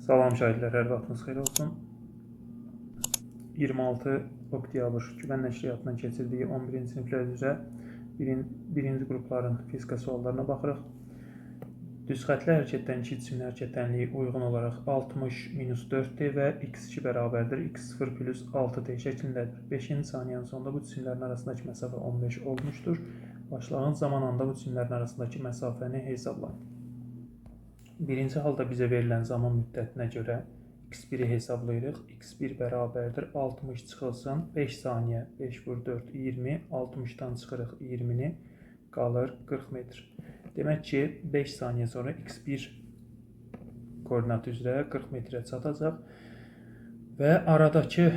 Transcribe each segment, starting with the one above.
Salam şahidlər, hər vaxtınız xeyir olsun. 26 oktyabr Güvən nəşriyyatının keçirdiyi 11-ci siniflər üzrə birinci qrupların fizika suallarına baxırıq. Düz xətli hərəkətdən iki cisimli hərəkətənliyi uyğun olaraq 60-4d və x2 bərabərdir, x0 plus 6d şəklindədir. 5-ci saniyənin sonunda bu cisimlərin arasındakı məsafə 15 olmuşdur. Başlanğıc zamanında bu cisimlərin arasındakı məsafəni hesablayın. Birinci halda bizə verilən zaman müddətinə görə x1-i hesablayırıq. x1 bərabərdir 60 çıxılsın 5 saniyə, 5 vur 4, 20, 60-dan çıxırıq 20-ni, qalır 40 metr. Demək ki, 5 saniyə sonra x1 koordinatı üzrə 40 metrə çatacaq və aradakı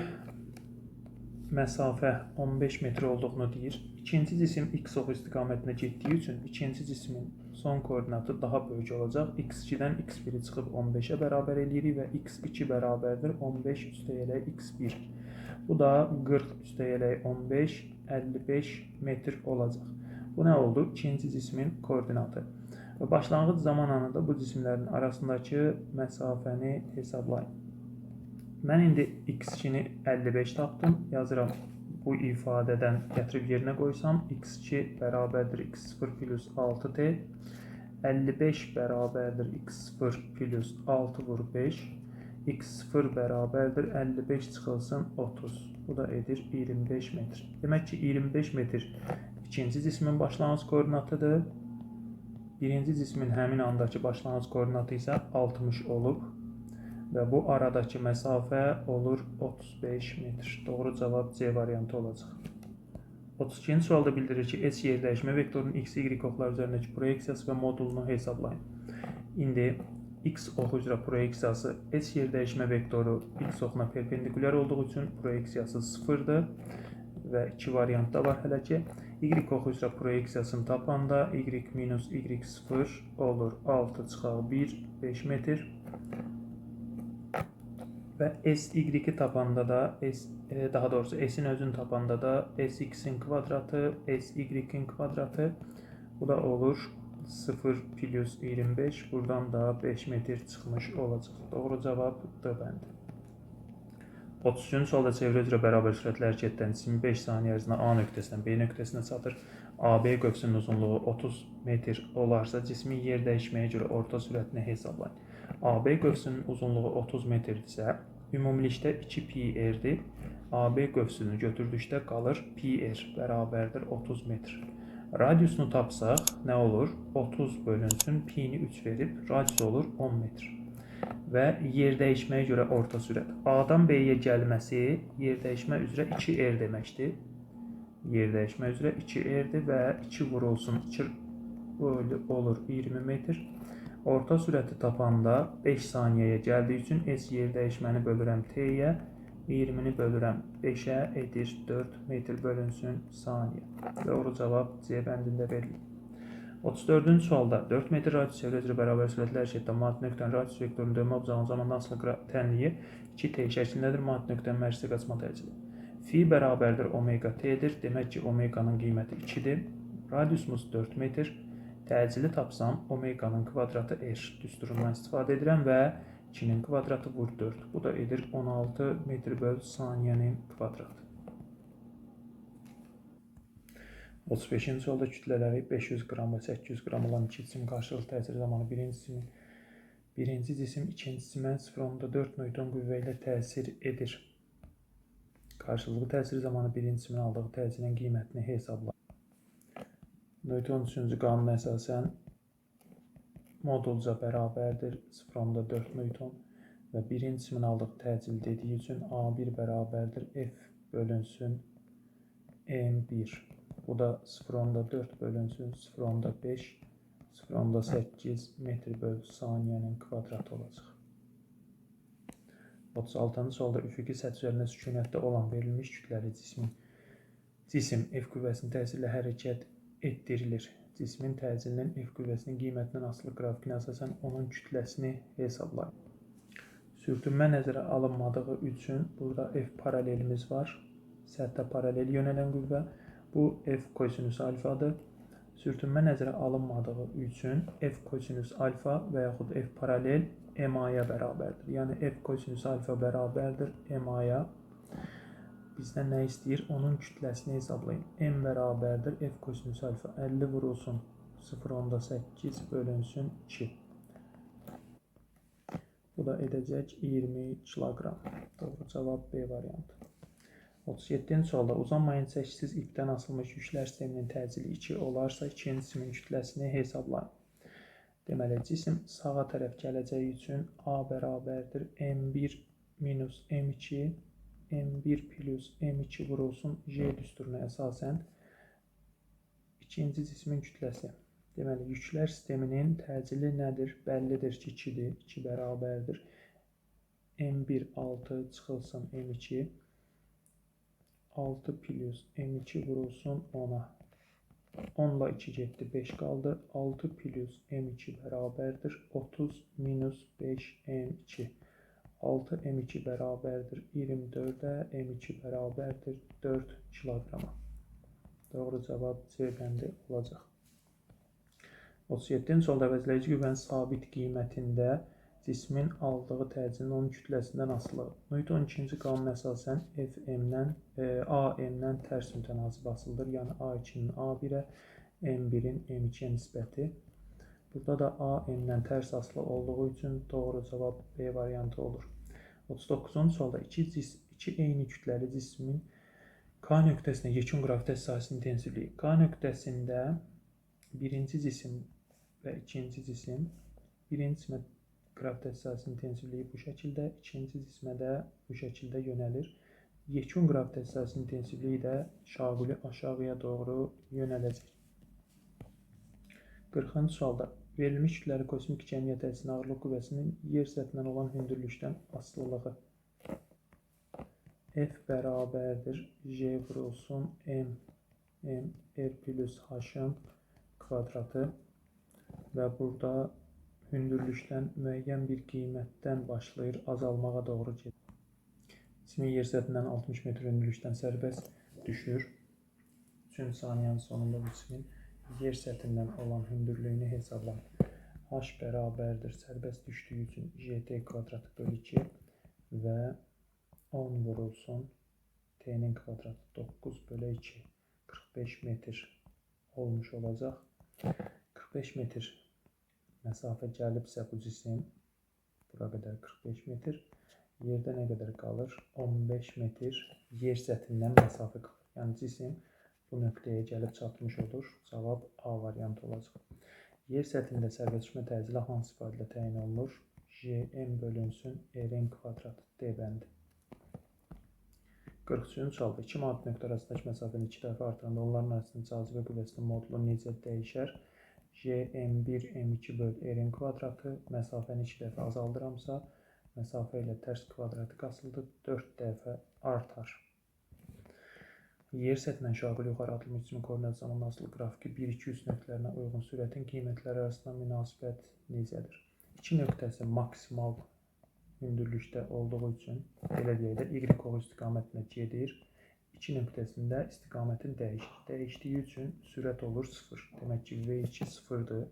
məsafə 15 metr olduğunu deyir. İkinci cisim x ox istiqamətində getdiyi üçün ikinci cismin son koordinatı daha böyük olacaq. x2-dən x1-i çıxıb 15-ə bərabər eləyirik və x2 bərabərdir 15 üstəgələk x1. Bu da 40 üstəgələk 15, 55 metr olacaq. Bu nə oldu? İkinci cismin koordinatı. Və başlanğıc zaman anında bu cisimlərin arasındakı məsafəni hesablayın. Mən indi x2-ni 55 tapdım. Yazıram. Bu ifadədən gətirib yerinə qoysam, x2 bərabərdir x0 plus 6t, 55 bərabərdir x0 plus 6 vur 5, x0 bərabərdir 55 çıxılsın 30. Bu da edir 25 metr. Demək ki, 25 metr ikinci cismin başlanğıc koordinatıdır. Birinci cismin həmin andakı başlanğıc koordinatı isə 60 olub. Və bu aradakı məsafə olur 35 metr. Doğru cavab C variantı olacaq. 32-ci sualda bildirir ki, S yerdəyişmə vektorunun x, y oxlar üzərindəki proyeksiyası və modulunu hesablayın. İndi x oxu üzrə proyeksiyası S yerdəyişmə vektoru x oxuna perpendikulyar olduğu üçün proyeksiyası 0-dır və 2 variant da var hələ ki. Y oxu üzrə proyeksiyasını tapanda y minus y0 olur 6 çıxaq 1, 5 metr. Və SY-i tapanda da, daha doğrusu S-in özünü tapanda da SX-in kvadratı, SY-in kvadratı, bu da olur 0 plus 25, buradan da 5 metr çıxmış olacaq. Doğru cavab D bəndi. 33-cü sualda çevrə üzrə bərabər sürətli hərəkətdən cisim 5 saniyə ərzində A nöqtəsindən B nöqtəsinə çatır. AB qövsünün uzunluğu 30 metr olarsa, cismin yer dəyişməyə görə orta sürətini hesablayın. AB qövsünün uzunluğu 30 metrdirsə, ümumilikdə 2 pi r-dir. AB qövsünü götürdükdə qalır pi r bərabərdir 30 metr. Radiusunu tapsaq, nə olur? 30 bölünsün, pi-ni 3 verib, radius olur 10 metr. Və yer dəyişməyə görə orta sürət. A-dan B-yə gəlməsi yer dəyişmə üzrə 2r deməkdir. Yer dəyişmə üzrə 2r-dir və 2 vurulsun, 2 olur 20 metr. Orta sürəti tapanda 5 saniyəyə gəldiyi üçün S yer dəyişməni bölürəm T-yə, 20-ni bölürəm 5-ə edir 4 metr bölünsün saniyə. Doğru cavab C bəndində verilir. 34-cü sualda 4 metr radius çevrə üzrə bərabər sürətli hərəkətdə mat nöqtənin radius vektorunun dönmə obzağının zamanında asılı tənliyi 2t şəklindədir. Mat nöqtənin mərkəzə qaçma təcili. Fi bərabərdir omega t-dir. Demək ki, omeganın qiyməti 2-dir. Radiusumuz 4 metr. Təcili tapsam, omeganın kvadratı r düsturundan istifadə edirəm və 2-nin kvadratı vur 4. Bu da edir 16 metr böl saniyənin kvadratı. 35-ci sualda kütlələri 500 qram və 800 qram olan iki cisim qarşılıqlı təsir zamanı birinci cisim ikinci cisimə 0,4 newton qüvvə ilə təsir edir. Qarşılıqlı təsir zamanı birinci cisimin aldığı təsirin qiymətini hesablayın. Newton 3-cü qanuna əsasən modulca bərabərdir 0,4 newton və birinci cisimin aldığı təcil dediyi üçün A1 bərabərdir F bölünsün M1. Bu da 0,4 bölünsün 0,5, 0,8 metr böl saniyənin kvadratı olacaq. 36-cı sualda üfüqi səthi üzərində sükunətdə olan verilmiş kütləli cisim F qüvvəsinin təsirlə hərəkət etdirilir. Cismin təcilinin F qüvvəsinin qiymətindən asılı qrafikinə əsasən onun kütləsini hesablayın. Sürtünmə nəzərə alınmadığı üçün burada F paralelimiz var. Səthə paralel yönələn qüvvə. Bu F kosinüs alfadır. Sürtünmə nəzərə alınmadığı üçün F kosinüs alfa və yaxud F paralel MA'ya bərabərdir. Yəni F kosinüs alfa bərabərdir MA'ya. Bizdən nə istəyir? Onun kütləsini hesablayın. M bərabərdir F kosinüs alfa. 50 vurulsun 0,8 bölünsün 2. Bu da edəcək 20 kiloqram. Doğru cavab B variantı. 37-ci sualda uzanmayan çəkisiz ipdən asılmış yüklər sisteminin təcili 2 olarsa, ikinci cismin kütləsini hesablayın. Deməli, cisim sağa tərəf gələcəyi üçün A bərabərdir M1 minus M2, M1 plus M2 vurulsun J düsturuna əsasən ikinci cismin kütləsi. Deməli, yüklər sisteminin təcili nədir? Bəllidir ki, 2-dir. 2 bərabərdir. M1 6 çıxılsın M2. 6 plus M2 vurulsun 10'a. 10 ile 2 getdi, 5 qaldı. 6 plus M2 bərabərdir. 30 minus 5 M2. 6 M2 bərabərdir 24'ə. M2 bərabərdir 4 kiloqrama. Doğru cavab C bəndi olacaq. 37-ci sualda əvəzləyici qüvvənin sabit qiymətində cismin aldığı təcilin onun kütləsindən asılıdır. Newton ikinci qanuna əsasən FM-dən AM-dən tərs mütənasib asılıdır. Yəni A2-nin A1-ə, M1-in M2-yə nisbəti. Burada da AM-dən tərs asılı olduğu üçün doğru cavab B variantı olur. 39-cu sualda iki eyni kütləli cismin K nöqtəsində yekun qravitasiya sahəsinin intensivliyi. K nöqtəsində birinci cisim və ikinci cisim, birinci cismə qravitasiya sahəsinin intensivliyi bu şəkildə, ikinci cismə də bu şəkildə yönəlir. Yekun qravitasiya sahəsinin intensivliyi də şaquli aşağıya doğru yönələcək. 40-cı sualda verilmiş kütləli kosmik cəmiyyət əlçinin ağırlıq qüvvəsinin yer səthindən olan hündürlükdən asılılığı. F bərabərdir J vurulsun M R plus H-ın kvadratı və burada hündürlükdən müəyyən bir qiymətdən başlayır, azalmağa doğru gedir. Cismin yer səthindən 60 metr hündürlükdən sərbəst düşür. 3 saniyənin sonunda bu cismin yer səthindən olan hündürlüyünü hesablayın. H bərabərdir sərbəst düşdüyü üçün JT kvadratı bölü 2 və 10 vurulsun T'nin kvadratı 9 bölü 2 45 metr olmuş olacaq. 45 metr məsafə gəlibsə bu cisim bura qədər 45 metr, yerdə nə qədər qalır? 15 metr yer səthindən məsafə qalır. Yəni cisim bu nöqtəyə gəlib çatmış olur. Cavab A variantı olacaq. Yer səthində sərbəst düşmə təcili hansı ifadələ təyin olunur? Jm bölünsün Rn kvadrat D bəndi. 43-cü sualda 2 manat nöqtə arasındakı məsafəni 2 dəfə artıranda onların arasında cazibə qüvvəsinin modulu necə dəyişər? Jm1 m2 böl Rn kvadratı məsafəni 2 dəfə azaldıramsa, məsafə ilə tərs kvadratı qasıldı 4 dəfə artar. Yer səthindən şaquli yuxarı atılmış cismin koordinat zamanlı asılı qrafiki 1-2-3 nöqtələrinə uyğun sürətin qiymətləri arasında münasibət necədir? 2 nöqtəsi maksimal hündürlükdə olduğu üçün belə deyək də Y istiqamətində gedir. 2 nöqtəsində istiqamətin dəyişir. Dəyişdiyi üçün sürət olur 0. Demək ki, V2 0-dır.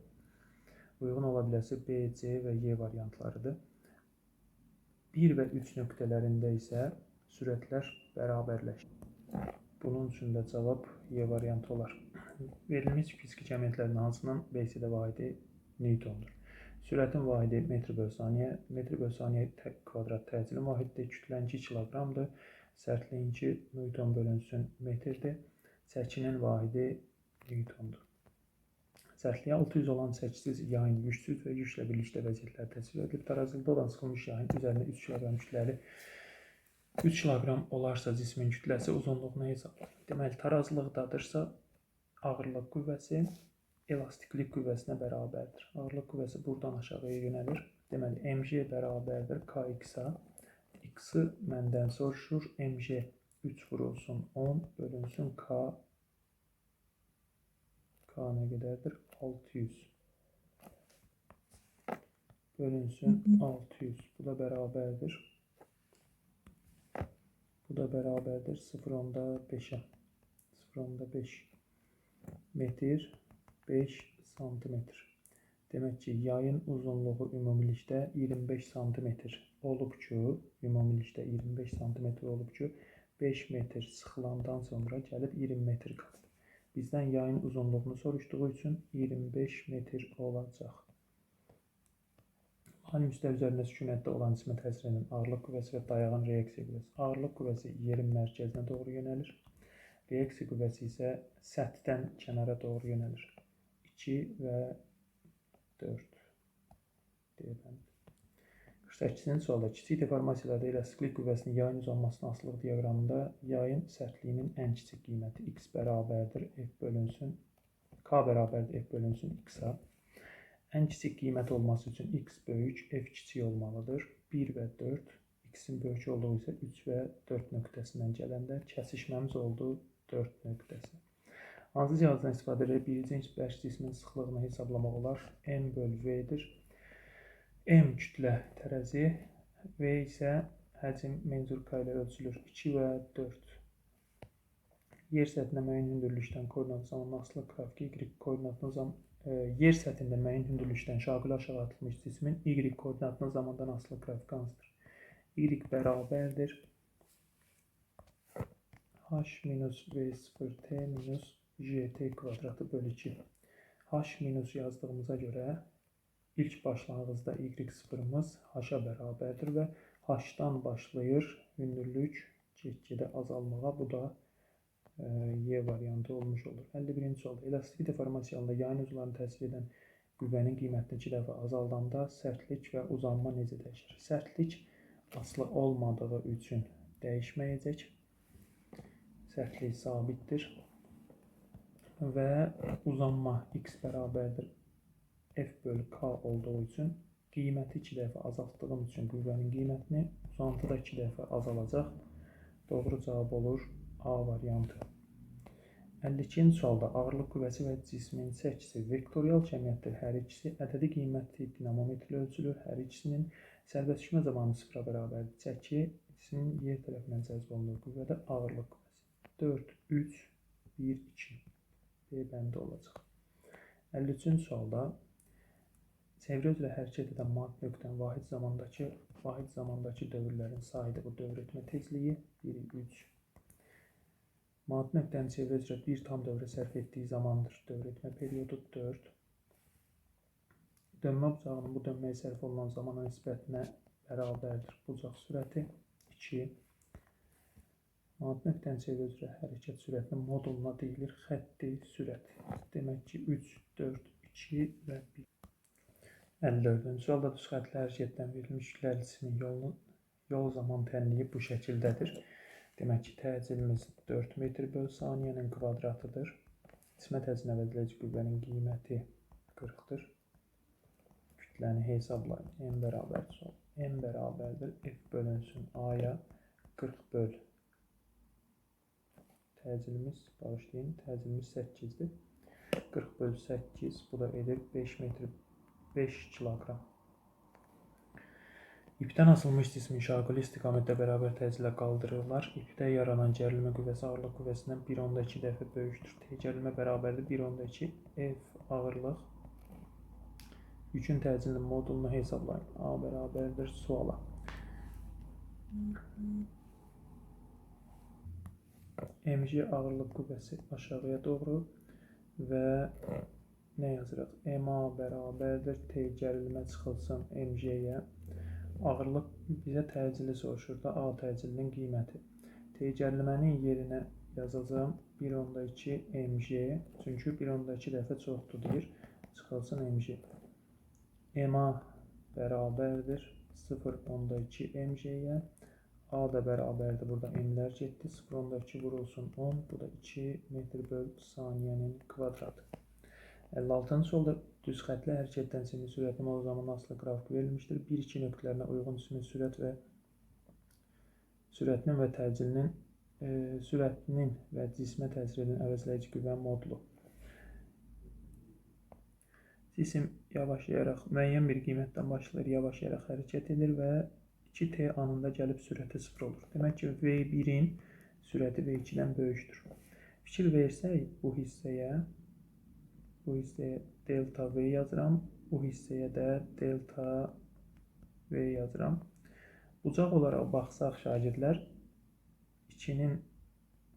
Uyğun ola biləsi B, C və Y variantlarıdır. 1 və 3 nöqtələrində isə sürətlər bərabərləşir. Bunun üçün də cavab Y variantı olar. Verilmiş fiziki cəmiyyətlərin hansının BCD vahidi Newtondur? Sürətin vahidi metr bölü saniyə kvadrat təcilin vahididir. Kütlənin 2 kiloqramdır. Sərtliyin Newton bölünsün metrdir. Çəkinin vahidi Newtondur. Sərtliyi 600 olan çəkisiz yayın yüksüz və yüklə birlikdə vəziyyətlər təsvir edilib. Tarazılıqda olan sıxılmış yayın üzərində 3 kiloqram kütləli 3 kiloqram olarsa cismin kütləsi uzunluğuna hesablayın. Deməli, tarazılıqdadırsa ağırlıq qüvvəsi elastiklik qüvvəsinə bərabərdir. Ağırlıq qüvvəsi buradan aşağıya yönəlir. Deməli, mg bərabərdir kx-a. X-ı məndən soruşur. Mg 3 vurulsun 10 bölünsün k. K nə qədərdir? 600. Bölünsün 600. Bu da bərabərdir. Bu da bərabərdir 0,5'ə. 0,5 metr 5 santimetr. Demək ki, yayın uzunluğu ümumilikdə 25 sm olub ki, ümumilikdə 25 sm olub ki, 5 metr sıxılandan sonra gəlib 20 metr qalıb. Bizdən yayın uzunluğunu soruşduğu üçün 25 metr olacaq. Malum üstə üzərində sükunətdə olan cismə təsir edən ağırlıq qüvvəsi və dayağın reaksiya qüvvəsi. Ağırlıq qüvvəsi yerin mərkəzinə doğru yönəlir. Reaksiya qüvvəsi isə səthdən kənara doğru yönəlir. 2 və 4 deyilən. 48-ci sualda kiçik deformasiyalarda elastiklik qüvvəsinin yayın uzanmasının asılılıq diaqramında yayın sərtliyinin ən kiçik qiyməti x bərabərdir f bölünsün k bərabərdir f bölünsün x-a. Ən kiçik qiymət olması üçün x böyük, f kiçik olmalıdır. 1 və 4, x-in böyük olduğu isə 3 və 4 nöqtəsindən gələndə kəsişməmiz oldu 4 nöqtəsi. Hansı cihazdan istifadə edərək bir cinc bərk cismin sıxlığını hesablamaq olar? M böl V-dir. M kütlə tərəzi, V isə həcm menzurka ilə ölçülür. 2 və 4. Yer səthində müəyyən hündürlükdən koordinat zamanı asılı qrafik Y koordinatına zaman yer səthində müəyyən hündürlükdən şaquli aşağı atılmış cismin Y koordinatına zamandan asılı qrafik hansıdır? Y bərabərdir H minus V0T minus JT kvadratı bölü 2. H minus yazdığımıza görə ilk başlanğıcda Y sıfırımız H-a bərabərdir və H-dan başlayır hündürlük get-gedə azalmağa. Bu da Y variantı olmuş olur. 51-ci sualda elastik deformasiyasında yayın uzunluğunu təsvir edən qüvvənin qiymətini 2 dəfə azaldanda sərtlik və uzanma necə dəyişir? Sərtlik asılı olmadığı üçün dəyişməyəcək. Sərtlik sabitdir. Və uzanma x bərabərdir f bölü k olduğu üçün qiyməti 2 dəfə azaltdığım üçün qüvvənin qiymətini uzantı da 2 dəfə azalacaq. Doğru cavab olur A variantı. 52-ci sualda ağırlıq qüvvəsi və cismin çəkisi vektorial cəmiyyətdir. Hər ikisi ədədi qiyməti dinamometrlə ölçülür. Hər ikisinin sərbəst düşmə zamanı sıfıra bərabərdir. Çəki cismin yer tərəfindən cəzb olunur. Qüvvədə ağırlıq qüvvəsi 4, 3, 1, 2 B bəndi olacaq. 53-cü sualda çevrə üzrə hərəkət edən maddi nöqtənin vahid zamandakı dövrlərin sayıdır. Bu dövr etmə tezliyi 1, 3. Maddi nöqtənin çevrə üzrə bir tam dövrə sərf etdiyi zamandır. Dövr etmə periodu 4. Dönmə bucağının bu dönməyə sərf olunan zamana nisbətinə bərabərdir. Bucaq sürəti 2. Maddi nöqtənin çevrə üzrə hərəkət sürətinin moduluna deyilir xətti sürət. Demək ki 3, 4, 2 və 1. 54-cü sualda düz xəttli hərəkətdən verilmiş kütləli cismin yol zaman tənliyi bu şəkildədir. Demək ki, təcilimiz 4 metr böl saniyənin kvadratıdır. Cismə təcil əvəzləyici qüvvənin qiyməti 40-dır. Kütləni hesablayın. M bərabərdir F bölünsün A-ya 40 böl. Təcilimiz 8-dir. 40 böl 8, bu da edir 5 kiloqram. İpdən asılmış cismin şaquli istiqamətdə bərabər təcillə qaldırırlar. İpdə yaranan gərilmə qüvvəsi ağırlıq qüvvəsindən 1,2 dəfə böyükdür. Gərilmə bərabərdir 1,2 F ağırlıq. Yükün təcilinin modulunu hesablayın. A bərabərdir suala. Mg ağırlıq qüvvəsi aşağıya doğru və nə yazırıq? MA bərabərdir T gərilmə çıxılsın Mg-yə. Ağırlıq bizə təcili soruşur da A təcilinin qiyməti. T gərilmənin yerinə yazacağım 1,2 mg. Çünki 1,2 dəfə çoxdur deyir. Çıxılsın mg. MA bərabərdir 0,2 mg-yə. A da bərabərdir. Burada m'lər getdi. 0,2 vurulsun 10. Bu da 2 metr böl saniyənin kvadratı. 56-cı sualda düz xətli hərəkətdən cismin sürətinin o zaman asılı qrafik verilmişdir. 1-2 nöqtələrinə uyğun cismin sürətinin və təcilinin sürətinin və cismə təsir edən əvəzləyici qüvvənin modulu. Cisim yavaşlayaraq müəyyən bir qiymətdən başlayır, yavaşlayaraq hərəkət edir və 2t anında gəlib sürəti 0 olur. Demək ki, V1-in sürəti V2-dən böyükdür. Fikir versək bu hissəyə delta V yazıram. Bu hissəyə də delta V yazıram. Bucaq olaraq baxsaq şagirdlər 2-nin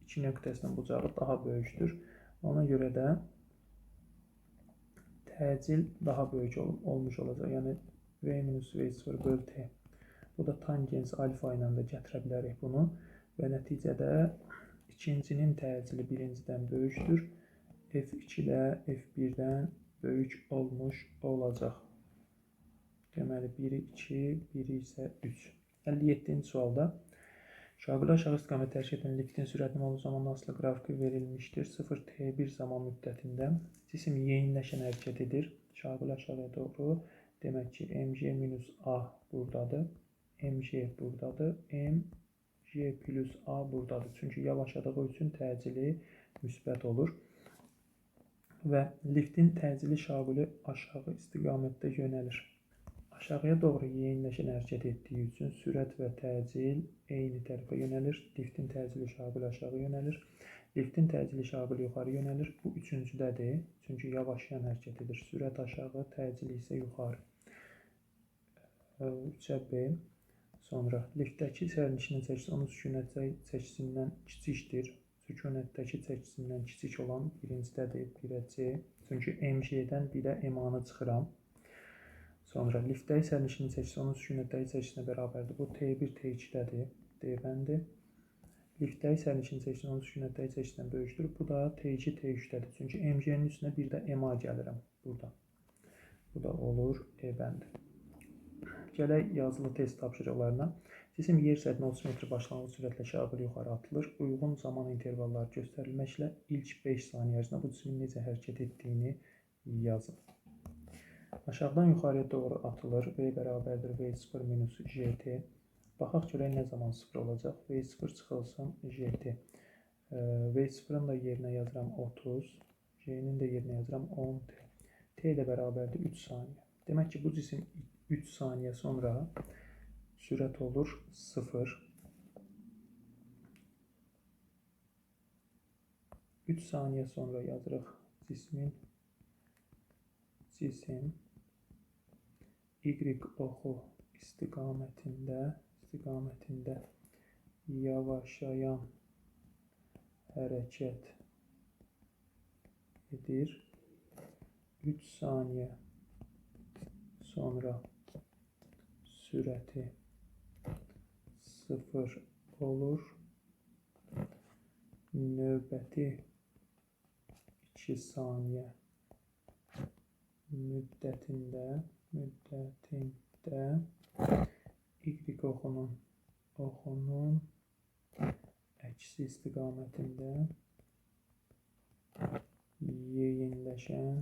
2 nöqtəsinin bucağı daha böyükdür. Ona görə də təcil daha böyük olmuş olacaq. Yəni V minus V0 böl T. Bu da tangens alfa ilə də gətirə bilərik bunu. Və nəticədə ikincinin təcili birincidən böyükdür. F2 də F1-dən böyük olmuş olacaq. Deməli, biri 2, biri isə 3. 57-ci sualda şagird aşağı istiqamət tərcih edən liftin sürətinin olduğu zaman asılı qrafiki verilmişdir. 0T1 zaman müddətində cisim yeyinləşən hərəkət edir. Şagird aşağıya doğru. Demək ki, mg minus A buradadır. Mg buradadır. Mg plus A buradadır. Çünki yavaşladığı üçün təcili müsbət olur. Və liftin təcili şagirdi aşağı istiqamətdə yönəlir. Aşağıya doğru yeyinləşən hərəkət etdiyi üçün sürət və təcil eyni tərəfə yönəlir. Liftin təcili şagird aşağı yönəlir. Liftin təcili şagird yuxarı yönəlir. Bu üçüncüdədir. Çünki yavaşlayan hərəkət edir. Sürət aşağı, təcili isə yuxarı. 3-ə B. Sonra liftdəki sərnişinin çəkisi onun sükunət çəkisindən kiçikdir. Sükunətdəki çəkisindən kiçik olan birincidədir. 1-ə C. Çünki MG-dən 1-ə M-anı çıxıram. Sonra liftdəki sərnişinin çəkisi onun sükunətdəki çəkisinə bərabərdir. Bu T1, T2-dədir. D-bəndi. Liftdəki sərnişinin çəkisi onun sükunətdəki çəkisindən böyükdür. Bu da T2, T3-dədir. Çünki MG-nin üstünə bir də MA gəlirəm burada. Bu da olur E-bəndi. Gələk yazılı test tapşırıqlarına. Cisim yer səthinə 30 metr başlanğıc sürətlə şagird yuxarı atılır. Uyğun zaman intervalları göstərilməklə ilk 5 saniyə ərzində bu cisimin necə hərəkət etdiyini yazın. Aşağıdan yuxarıya doğru atılır. V bərabərdir V0 minus GT. Baxaq görək nə zaman 0 olacaq. V0 çıxılsın GT. V0-ın da yerinə yazıram 30. G-nin də yerinə yazıram 10T. T də bərabərdir 3 saniyə. Demək ki, bu cisim 3 saniyə sonra sürət olur 0. 3 saniyə sonra yazırıq cisim Y oxu istiqamətində yavaşlayan hərəkət edir. 3 saniyə sonra sürəti 0 olur. Növbəti 2 saniyə müddətində Y oxunun əksi istiqamətində yeyinləşən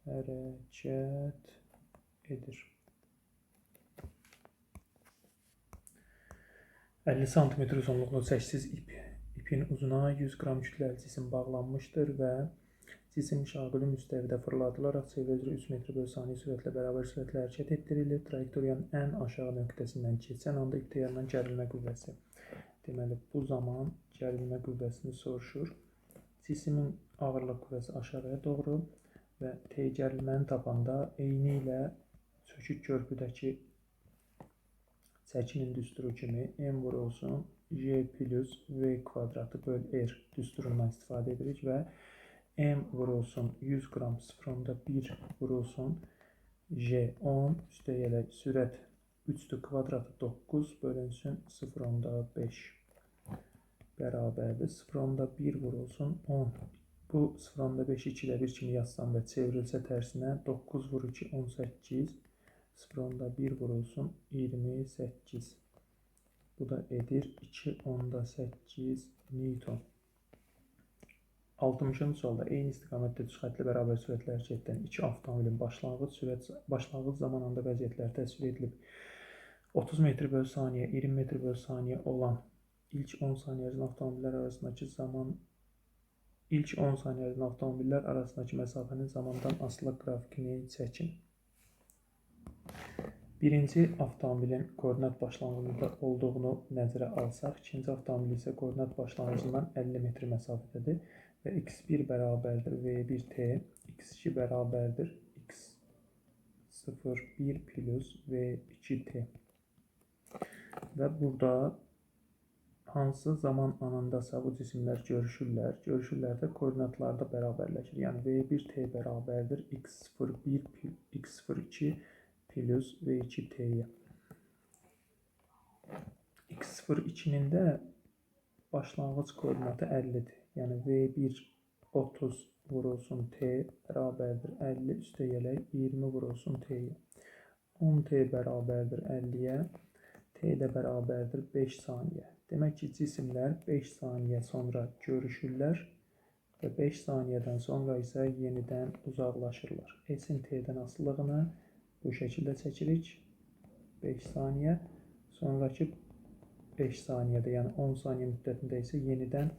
hərəkət edir. 50 cm uzunluqlu çəkisiz ipin uzuna 100 qram kütləli cisim bağlanmışdır və cisim şagirdi müstəvidə fırladılaraq çevrə üzrə 3 metr bölü saniyə sürətlə bərabər sürətlə hərəkət etdirilir. Trayektoriyanın ən aşağı nöqtəsindən keçən anda ixtiyarından gərilmə qüvvəsi. Deməli, bu zaman gərilmə qüvvəsini soruşur. Cisimin ağırlıq qüvvəsi aşağıya doğru və T gərilməni tapanda eyni ilə çökük körpüdəki çəkinin düsturu kimi M vurulsun J plus V kvadratı böl R düsturundan istifadə edirik və M vurulsun 100 qram 0.1 vurulsun J 10 üstəyələk sürət 3'tü kvadratı 9 bölünsün 0.5 bərabərdir. 0.1 vurulsun 10. Bu 0.5'i 2'də 1 kimi yazsam və çevrilsə tərsinə 9 vur 2 18 0.1 vurulsun 28. Bu da edir 2.8 Newton. 60-cı sualda eyni istiqamətdə düz xəttlə bərabər sürətlə hərəkət edən iki avtomobilin başlanğıc zamanında vəziyyətləri təsvir edilib. 30 metr bölü saniyə, 20 metr bölü saniyə olan ilk 10 saniyə ərzində avtomobillər arasındakı məsafənin zamandan asılı qrafikini çəkin. Birinci avtomobilin koordinat başlanğıcında olduğunu nəzərə alsaq, ikinci avtomobil isə koordinat başlanğıcından 50 metr məsafədədir və x1 bərabərdir v1t, x2 bərabərdir x01 plus v2t. Və burada hansı zaman anındasa bu cisimlər görüşürlər. Görüşürlər də koordinatlarda bərabərləşir. Yəni v1t bərabərdir x01 x02 plus v2t'yə. x02'nin də başlanğıc koordinatı 50'dir. Yəni v1 30 vurulsun t bərabərdir 50 üstəgələk 20 vurulsun t'yə. 10t bərabərdir 50'yə, t də bərabərdir 5 saniyə. Demək ki, cisimlər 5 saniyə sonra görüşürlər və 5 saniyədən sonra isə yenidən uzaqlaşırlar. S-in t-dən asılılığını bu şəkildə çəkirik. 5 saniyə, sonraki 5 saniyədə, yəni 10 saniyə müddətində isə yenidən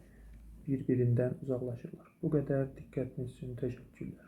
bir-birindən uzaqlaşırlar. Bu qədər diqqətiniz üçün təşəkkürlər.